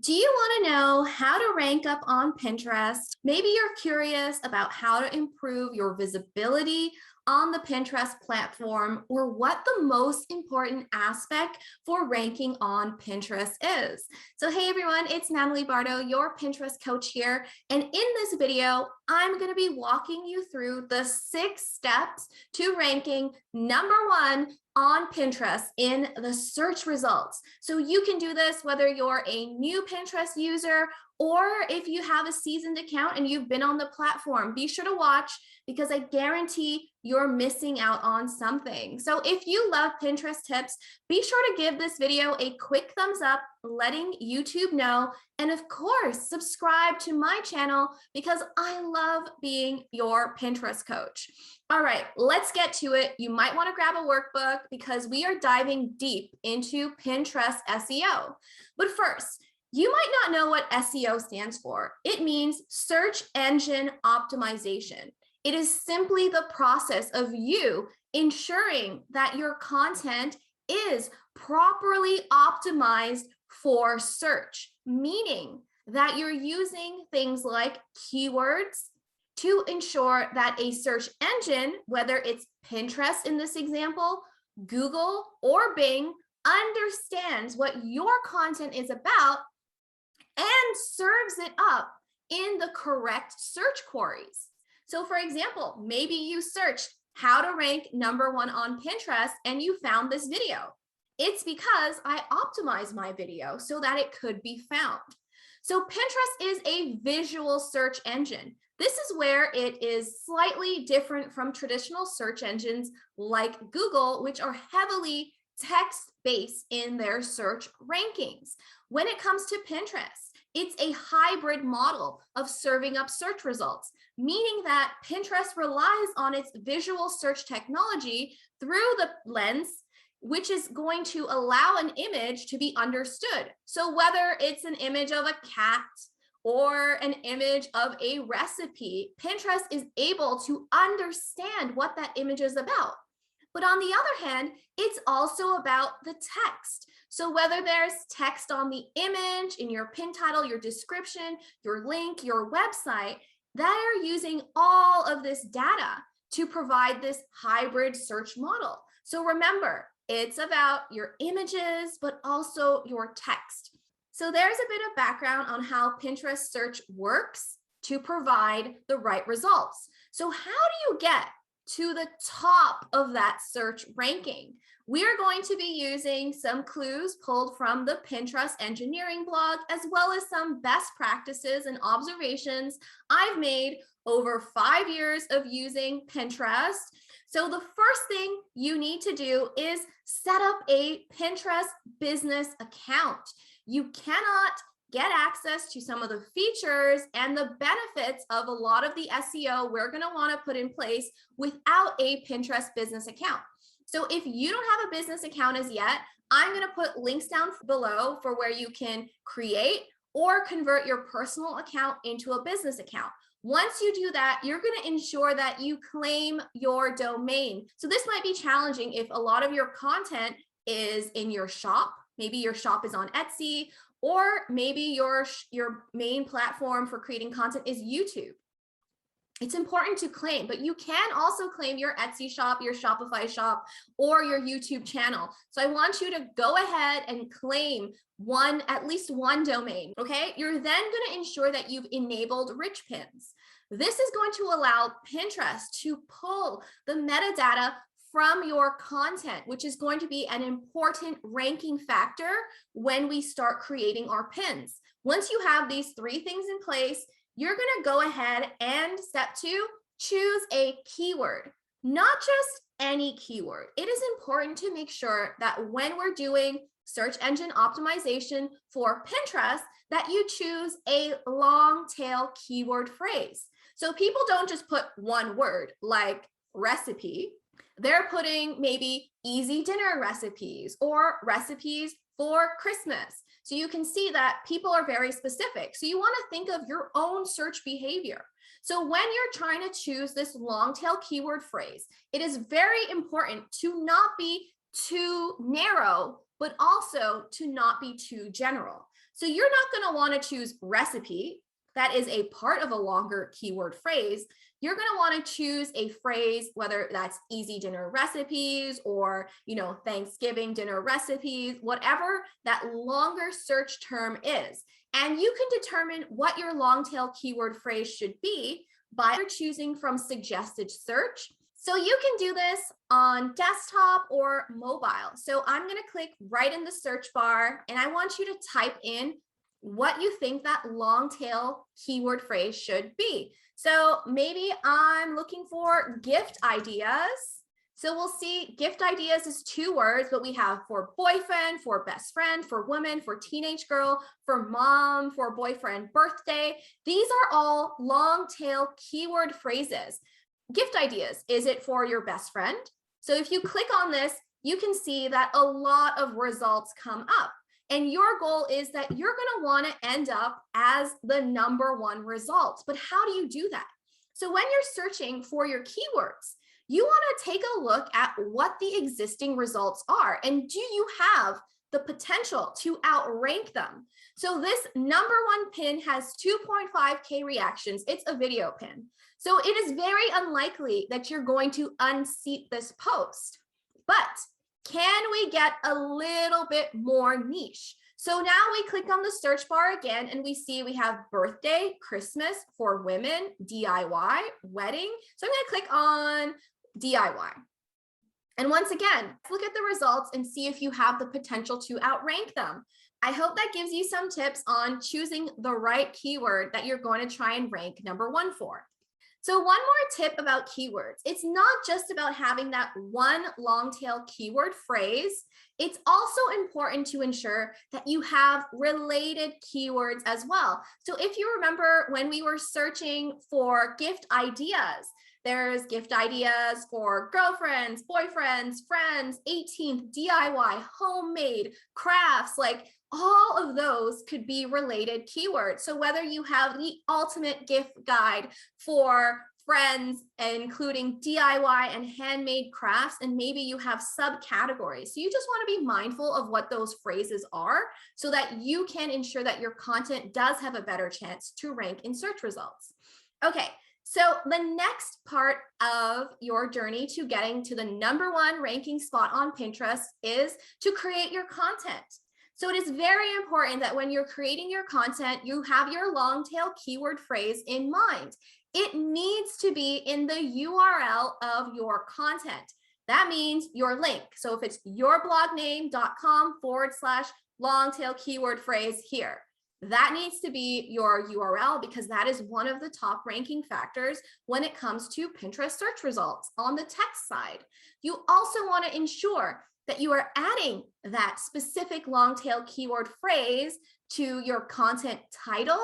Do you want to know how to rank up on Pinterest? Maybe you're curious about how to improve your visibility on the Pinterest platform or what the most important aspect for ranking on Pinterest is. So, hey everyone, it's Natalie Bardo, your Pinterest coach here. And in this video, I'm going to be walking you through the 6 steps to ranking #1 on Pinterest in the search results. So you can do this whether you're a new Pinterest user or if you have a seasoned account and you've been on the platform. Be sure to watch because I guarantee you're missing out on something. So if you love Pinterest tips, be sure to give this video a quick thumbs up, letting YouTube know. And of course, subscribe to my channel because I love being your Pinterest coach. All right, let's get to it. You might want to grab a workbook because we are diving deep into Pinterest SEO. But first, you might not know what SEO stands for. It means search engine optimization. It is simply the process of you ensuring that your content is properly optimized for search, meaning that you're using things like keywords to ensure that a search engine, whether it's Pinterest in this example, Google, or Bing, understands what your content is about and serves it up in the correct search queries. So for example, maybe you searched how to rank #1 on Pinterest and you found this video. It's because I optimized my video so that it could be found. So Pinterest is a visual search engine. This is where it is slightly different from traditional search engines like Google, which are heavily text-based in their search rankings. When it comes to Pinterest, it's a hybrid model of serving up search results, meaning that Pinterest relies on its visual search technology through the lens, which is going to allow an image to be understood. So whether it's an image of a cat or an image of a recipe, Pinterest is able to understand what that image is about. But on the other hand, it's also about the text. So whether there's text on the image, in your pin title, your description, your link, your website, they're using all of this data to provide this hybrid search model. So remember, it's about your images, but also your text. So there's a bit of background on how Pinterest search works to provide the right results. So how do you get to the top of that search ranking? We're going to be using some clues pulled from the Pinterest engineering blog, as well as some best practices and observations I've made over 5 years of using Pinterest. So the first thing you need to do is set up a Pinterest business account. You cannot get access to some of the features and the benefits of a lot of the SEO we're going to want to put in place without a Pinterest business account. So if you don't have a business account as yet, I'm going to put links down below for where you can create or convert your personal account into a business account. Once you do that, you're going to ensure that you claim your domain. So this might be challenging if a lot of your content is in your shop. Maybe your shop is on Etsy, or maybe your main platform for creating content is YouTube. It's important to claim, but you can also claim your Etsy shop, your Shopify shop, or your YouTube channel. So I want you to go ahead and claim at least one domain, okay? You're then going to ensure that you've enabled rich pins. This is going to allow Pinterest to pull the metadata from your content, which is going to be an important ranking factor when we start creating our pins. Once you have these 3 things in place, you're going to go ahead and step 2, choose a keyword, not just any keyword. It is important to make sure that when we're doing search engine optimization for Pinterest, that you choose a long tail keyword phrase. So people don't just put one word like recipe. They're putting maybe easy dinner recipes or recipes for Christmas. So you can see that people are very specific. So you want to think of your own search behavior. So when you're trying to choose this long tail keyword phrase, it is very important to not be too narrow, but also to not be too general. So you're not going to want to choose recipe. That is a part of a longer keyword phrase. You're going to want to choose a phrase, whether that's easy dinner recipes or, Thanksgiving dinner recipes, whatever that longer search term is. And you can determine what your long tail keyword phrase should be by choosing from suggested search. So you can do this on desktop or mobile. So I'm going to click right in the search bar, and I want you to type in what you think that long tail keyword phrase should be. So maybe I'm looking for gift ideas. So we'll see gift ideas is 2 words, but we have for boyfriend, for best friend, for woman, for teenage girl, for mom, for boyfriend birthday. These are all long tail keyword phrases. Gift ideas, is it for your best friend? So if you click on this, you can see that a lot of results come up. And your goal is that you're going to want to end up as the #1 result. But how do you do that? So when you're searching for your keywords, you want to take a look at what the existing results are. And do you have the potential to outrank them? So this #1 pin has 2.5K reactions. It's a video pin. So it is very unlikely that you're going to unseat this post. But can we get a little bit more niche? So now we click on the search bar again, and we see we have birthday, Christmas for women, DIY, wedding. So I'm going to click on DIY. And once again, look at the results and see if you have the potential to outrank them. I hope that gives you some tips on choosing the right keyword that you're going to try and rank #1 for. So one more tip about keywords. It's not just about having that one long tail keyword phrase. It's also important to ensure that you have related keywords as well. So if you remember when we were searching for gift ideas, there's gift ideas for girlfriends, boyfriends, friends, 18th, DIY, homemade, crafts, like all of those could be related keywords. So whether you have the ultimate gift guide for friends, including DIY and handmade crafts, and maybe you have subcategories. So you just want to be mindful of what those phrases are so that you can ensure that your content does have a better chance to rank in search results. Okay. So the next part of your journey to getting to the #1 ranking spot on Pinterest is to create your content. So it is very important that when you're creating your content, you have your long tail keyword phrase in mind. It needs to be in the URL of your content. That means your link. So if it's yourblogName.com/long tail keyword phrase here, that needs to be your URL because that is one of the top ranking factors when it comes to Pinterest search results on the text side. You also want to ensure that you are adding that specific long tail keyword phrase to your content title,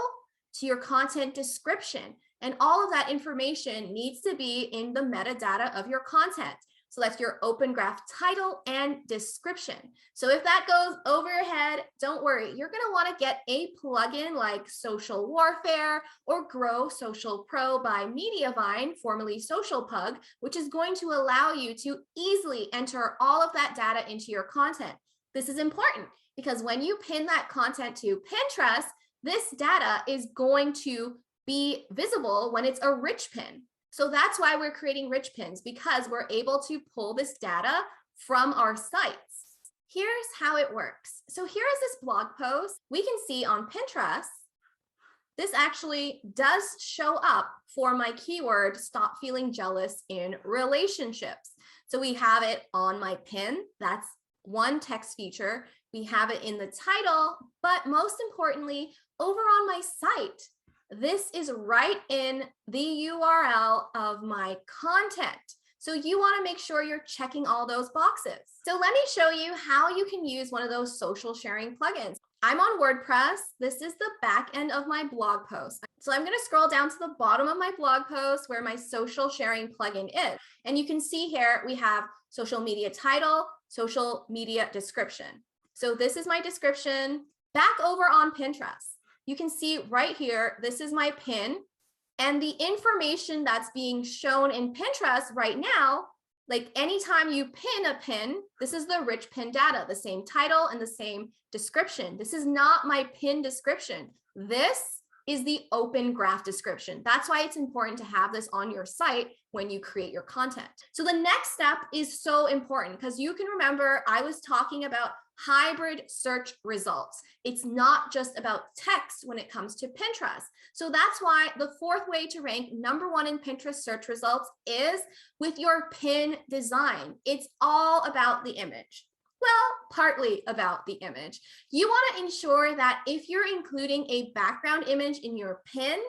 to your content description, and all of that information needs to be in the metadata of your content. So that's your Open Graph title and description. So if that goes over your head, don't worry. You're going to want to get a plugin like Social Warfare or Grow Social Pro by Mediavine, formerly Social Pug, which is going to allow you to easily enter all of that data into your content. This is important because when you pin that content to Pinterest, this data is going to be visible when it's a rich pin. So that's why we're creating rich pins, because we're able to pull this data from our sites. Here's how it works. So here is this blog post. We can see on Pinterest, this actually does show up for my keyword, stop feeling jealous in relationships. So we have it on my pin. That's one text feature. We have it in the title, but most importantly, over on my site, this is right in the URL of my content. So you want to make sure you're checking all those boxes. So let me show you how you can use one of those social sharing plugins. I'm on WordPress. This is the back end of my blog post. So I'm going to scroll down to the bottom of my blog post where my social sharing plugin is. And you can see here we have social media title, social media description. So this is my description. Back over on Pinterest, you can see right here, this is my pin, and the information that's being shown in Pinterest right now Like anytime you pin a pin, this is the rich pin data, the same title and the same description. This is not my pin description. This is the open graph description. That's why it's important to have this on your site when you create your content. So the next step is so important because you can remember I was talking about hybrid search results. It's not just about text when it comes to Pinterest. So that's why the fourth way to rank #1 in Pinterest search results is with your pin design. It's all about the image. Well, partly about the image. You want to ensure that if you're including a background image in your pin,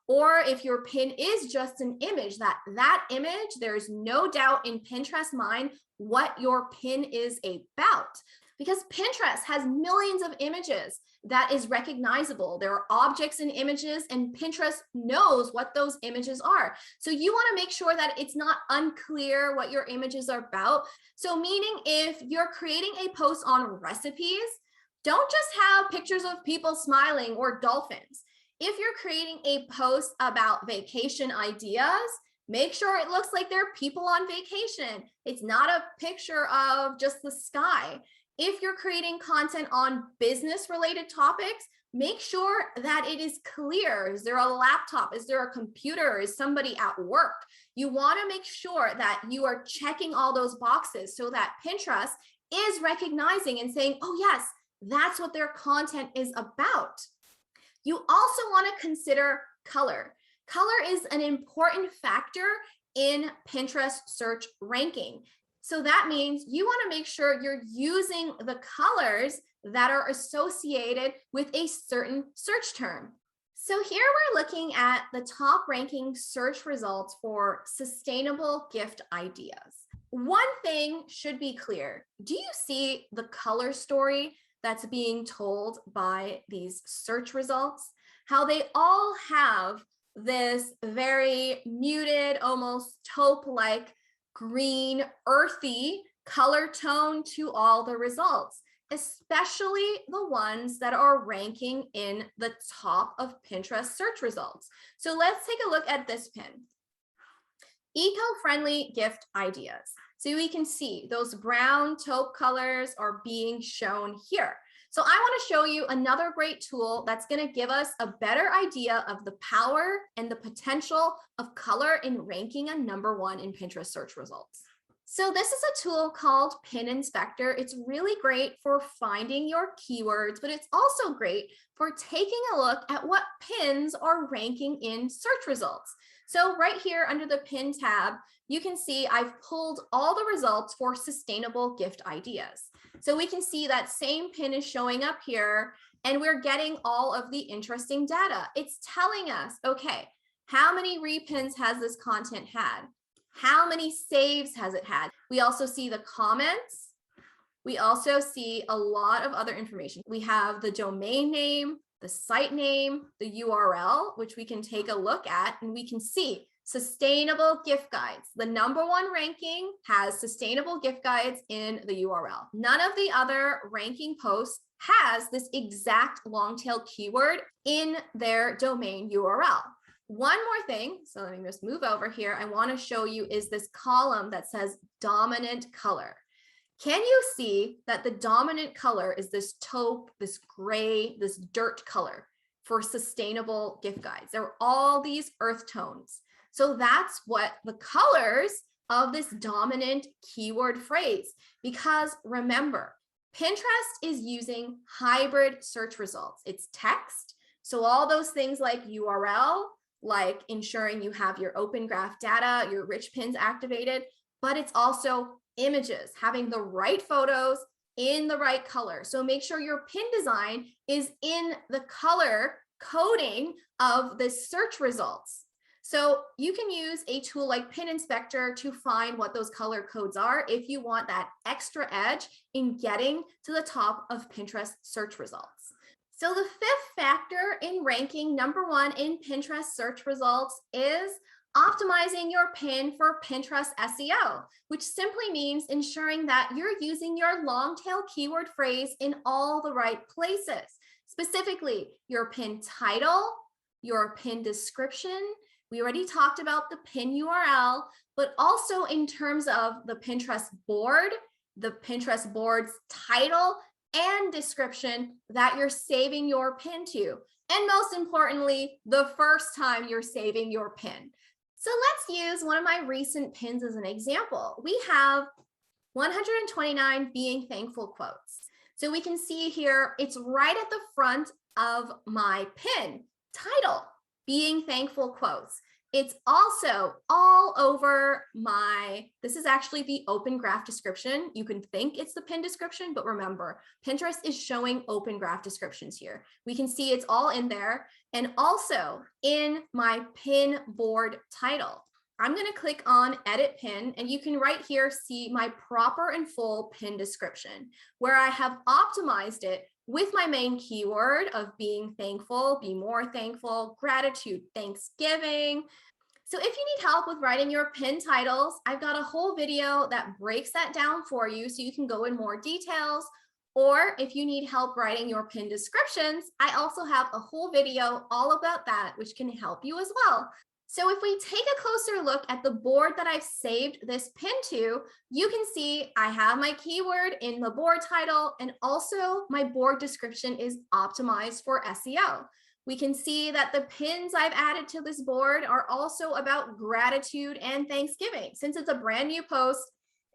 or if your pin is just an image, that image, there's no doubt in Pinterest mind what your pin is about. Because Pinterest has millions of images that is recognizable. There are objects and images, and Pinterest knows what those images are. So you want to make sure that it's not unclear what your images are about. So meaning if you're creating a post on recipes, don't just have pictures of people smiling or dolphins. If you're creating a post about vacation ideas, make sure it looks like there are people on vacation. It's not a picture of just the sky. If you're creating content on business related topics, make sure that it is clear. Is there a laptop? Is there a computer? Is somebody at work? You want to make sure that you are checking all those boxes so that Pinterest is recognizing and saying, oh yes, that's what their content is about. You also want to consider color. Color is an important factor in Pinterest search ranking. So that means you want to make sure you're using the colors that are associated with a certain search term. So here we're looking at the top ranking search results for sustainable gift ideas. One thing should be clear. Do you see the color story that's being told by these search results? How they all have this very muted, almost taupe-like green, earthy color tone to all the results, especially the ones that are ranking in the top of Pinterest search results. So let's take a look at this pin. Eco-friendly gift ideas. So we can see those brown taupe colors are being shown here. So I want to show you another great tool that's going to give us a better idea of the power and the potential of color in ranking a #1 in Pinterest search results. So this is a tool called Pin Inspector. It's really great for finding your keywords, but it's also great for taking a look at what pins are ranking in search results. So right here under the pin tab, you can see I've pulled all the results for sustainable gift ideas. So we can see that same pin is showing up here and we're getting all of the interesting data. It's telling us, okay, how many repins has this content had? How many saves has it had? We also see the comments. We also see a lot of other information. We have the domain name, the site name, the URL, which we can take a look at, and we can see sustainable gift guides. The #1 ranking has sustainable gift guides in the URL. None of the other ranking posts has this exact long tail keyword in their domain URL. One more thing, so let me just move over here. I want to show you is this column that says dominant color. Can you see that the dominant color is this taupe, this gray, this dirt color for sustainable gift guides? There are all these earth tones. So that's what the colors of this dominant keyword phrase, because remember, Pinterest is using hybrid search results. It's text. So all those things like URL, like ensuring you have your open graph data, your rich pins activated, but it's also images, having the right photos in the right color. So make sure your pin design is in the color coding of the search results. So you can use a tool like Pin Inspector to find what those color codes are if you want that extra edge in getting to the top of Pinterest search results. So the fifth factor in ranking #1 in Pinterest search results is optimizing your pin for Pinterest SEO, which simply means ensuring that you're using your long tail keyword phrase in all the right places, specifically your pin title, your pin description, We already talked about the pin URL, but also in terms of the Pinterest board, the Pinterest board's title and description that you're saving your pin to. And most importantly, the first time you're saving your pin. So let's use one of my recent pins as an example. We have 129 being thankful quotes. So we can see here, it's right at the front of my pin. Title, being thankful quotes. It's also all over this is actually the open graph description. You can think it's the pin description, but remember, Pinterest is showing open graph descriptions here. We can see it's all in there, and also in my pin board title. I'm going to click on edit pin, and you can right here see my proper and full pin description, where I have optimized it with my main keyword of being thankful, be more thankful, gratitude, Thanksgiving. So if you need help with writing your pin titles, I've got a whole video that breaks that down for you so you can go in more details. Or if you need help writing your pin descriptions, I also have a whole video all about that, which can help you as well. So if we take a closer look at the board that I've saved this pin to, you can see I have my keyword in the board title, and also my board description is optimized for SEO. We can see that the pins I've added to this board are also about gratitude and Thanksgiving. Since it's a brand new post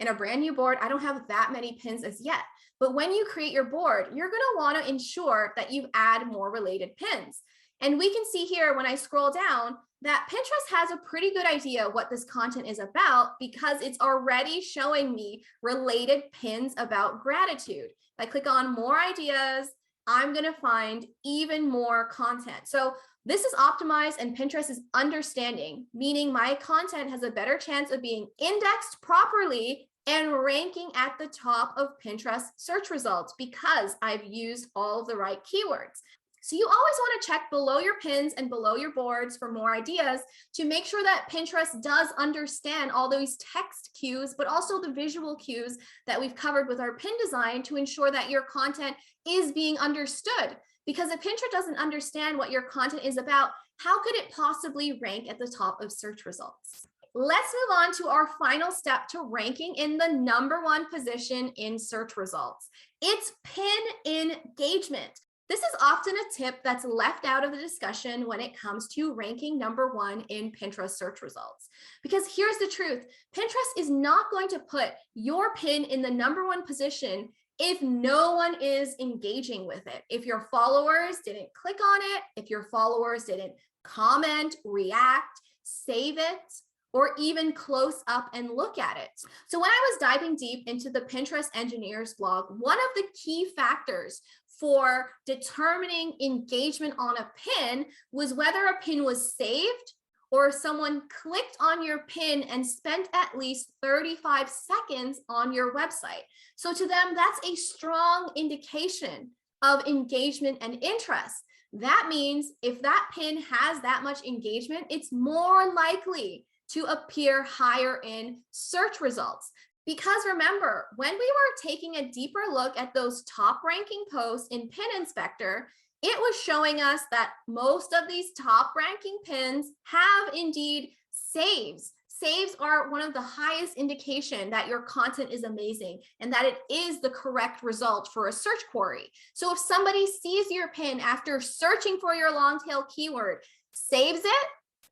and a brand new board, I don't have that many pins as yet. But when you create your board, you're going to want to ensure that you add more related pins. And we can see here when I scroll down that Pinterest has a pretty good idea what this content is about because it's already showing me related pins about gratitude. If I click on more ideas, I'm going to find even more content. So this is optimized and Pinterest is understanding, meaning my content has a better chance of being indexed properly and ranking at the top of Pinterest search results because I've used all of the right keywords. So you always want to check below your pins and below your boards for more ideas to make sure that Pinterest does understand all those text cues, but also the visual cues that we've covered with our pin design to ensure that your content is being understood. Because if Pinterest doesn't understand what your content is about, how could it possibly rank at the top of search results? Let's move on to our final step to ranking in the #1 position in search results. It's pin engagement. This is often a tip that's left out of the discussion when it comes to ranking #1 in Pinterest search results. Because here's the truth, Pinterest is not going to put your pin in the #1 position if no one is engaging with it. If your followers didn't click on it, if your followers didn't comment, react, save it, or even close up and look at it. So when I was diving deep into the Pinterest Engineers blog, one of the key factors for determining engagement on a pin was whether a pin was saved or someone clicked on your pin and spent at least 35 seconds on your website. So to them, that's a strong indication of engagement and interest. That means if that pin has that much engagement, it's more likely to appear higher in search results. Because remember, when we were taking a deeper look at those top ranking posts in Pin Inspector, it was showing us that most of these top ranking pins have indeed saves. Saves are one of the highest indication that your content is amazing and that it is the correct result for a search query. So if somebody sees your pin after searching for your long tail keyword, saves it,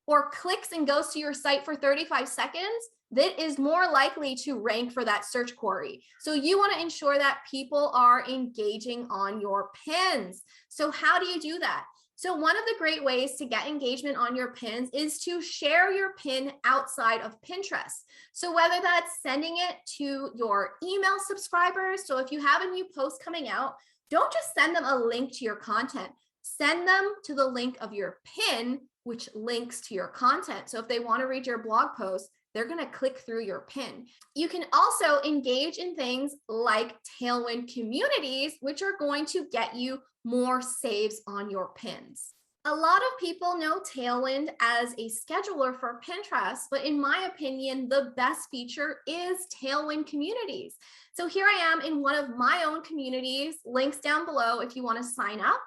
or clicks and goes to your site for 35 seconds, that is more likely to rank for that search query. So you want to ensure that people are engaging on your pins. So how do you do that? So one of the great ways to get engagement on your pins is to share your pin outside of Pinterest. So whether that's sending it to your email subscribers, so if you have a new post coming out, don't just send them a link to your content. Send them to the link of your pin, which links to your content. So if they want to read your blog post, they're going to click through your pin. You can also engage in things like Tailwind communities, which are going to get you more saves on your pins. A lot of people know Tailwind as a scheduler for Pinterest, but in my opinion, the best feature is Tailwind communities. So here I am in one of my own communities, links down below if you want to sign up.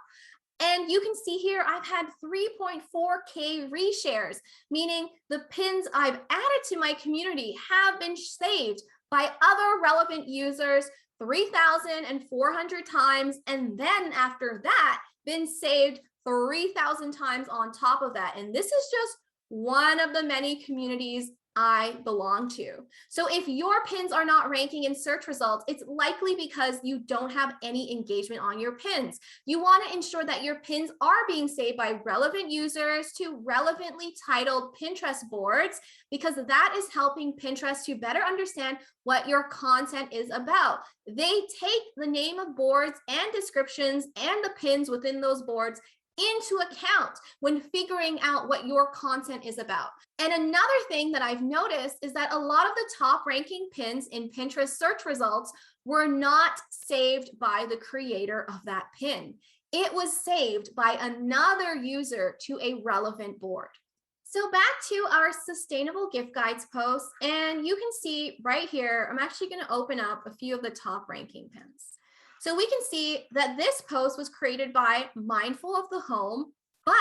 And you can see here, I've had 3.4K reshares, meaning the pins I've added to my community have been saved by other relevant users 3,400 times. And then after that, been saved 3,000 times on top of that. And this is just one of the many communities I belong to. So if your pins are not ranking in search results, it's likely because you don't have any engagement on your pins. You want to ensure that your pins are being saved by relevant users to relevantly titled Pinterest boards, because that is helping Pinterest to better understand what your content is about. They take the name of boards and descriptions and the pins within those boards into account when figuring out what your content is about. And another thing that I've noticed is that a lot of the top ranking pins in Pinterest search results were not saved by the creator of that pin. It was saved by another user to a relevant board. So back to our sustainable gift guides post, and you can see right here, I'm actually going to open up a few of the top ranking pins. So we can see that this post was created by Mindful of the Home, but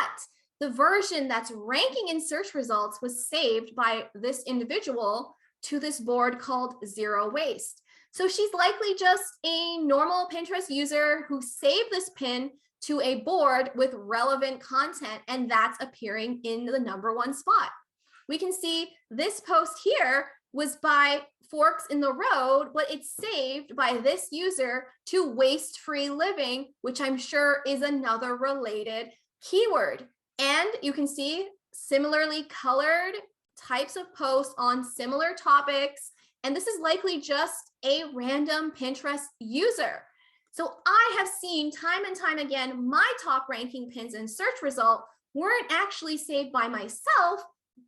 the version that's ranking in search results was saved by this individual to this board called Zero Waste. So she's likely just a normal Pinterest user who saved this pin to a board with relevant content, and that's appearing in the #1 spot. We can see this post here was by Forks in the Road, but it's saved by this user to Waste-Free Living, which I'm sure is another related keyword. And you can see similarly colored types of posts on similar topics. And this is likely just a random Pinterest user. So I have seen time and time again, my top ranking pins in search result weren't actually saved by myself,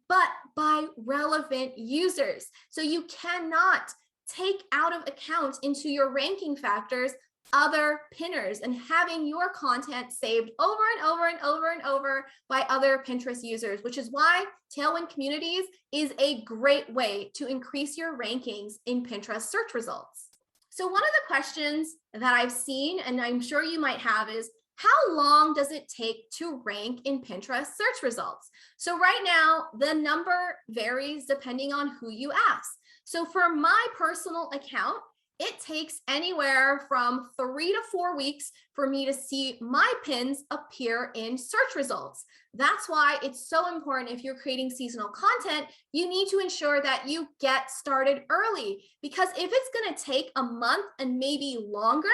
but by relevant users. So you cannot take out of account into your ranking factors other pinners and having your content saved over and over and over and over by other Pinterest users, which is why Tailwind Communities is a great way to increase your rankings in Pinterest search results. So one of the questions that I've seen, and I'm sure you might have, is how long does it take to rank in Pinterest search results? So right now, the number varies depending on who you ask. So for my personal account, it takes anywhere from 3 to 4 weeks for me to see my pins appear in search results. That's why it's so important if you're creating seasonal content, you need to ensure that you get started early, because if it's going to take a month and maybe longer,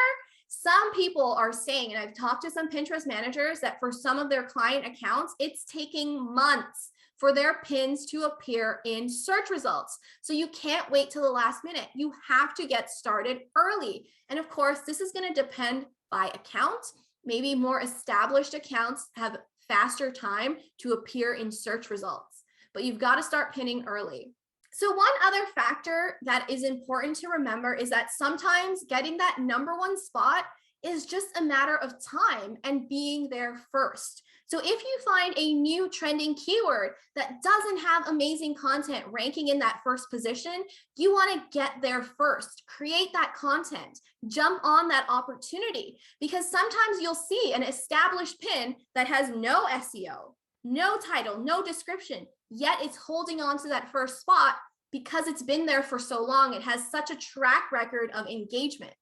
some people are saying, and I've talked to some Pinterest managers, that for some of their client accounts, it's taking months for their pins to appear in search results. So you can't wait till the last minute. You have to get started early. And of course, this is going to depend by account. Maybe more established accounts have faster time to appear in search results, but you've got to start pinning early. So one other factor that is important to remember is that sometimes getting that #1 spot is just a matter of time and being there first. So if you find a new trending keyword that doesn't have amazing content ranking in that first position, you want to get there first, create that content, jump on that opportunity, because sometimes you'll see an established pin that has no SEO, no title, no description, yet it's holding on to that first spot because it's been there for so long. It has such a track record of engagement.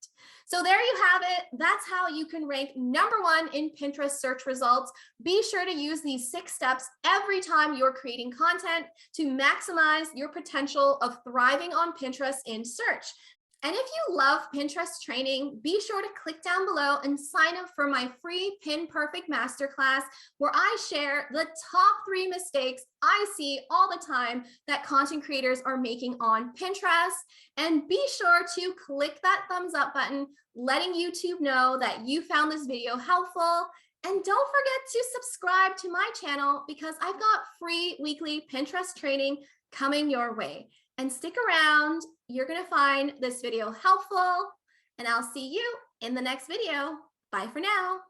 So there you have it. That's how you can rank #1 in Pinterest search results. Be sure to use these 6 steps every time you're creating content to maximize your potential of thriving on Pinterest in search. And if you love Pinterest training, be sure to click down below and sign up for my free Pin Perfect Masterclass, where I share the top 3 mistakes I see all the time that content creators are making on Pinterest. And be sure to click that thumbs up button, letting YouTube know that you found this video helpful. And don't forget to subscribe to my channel, because I've got free weekly Pinterest training coming your way. And stick around, you're going to find this video helpful, and I'll see you in the next video. Bye for now.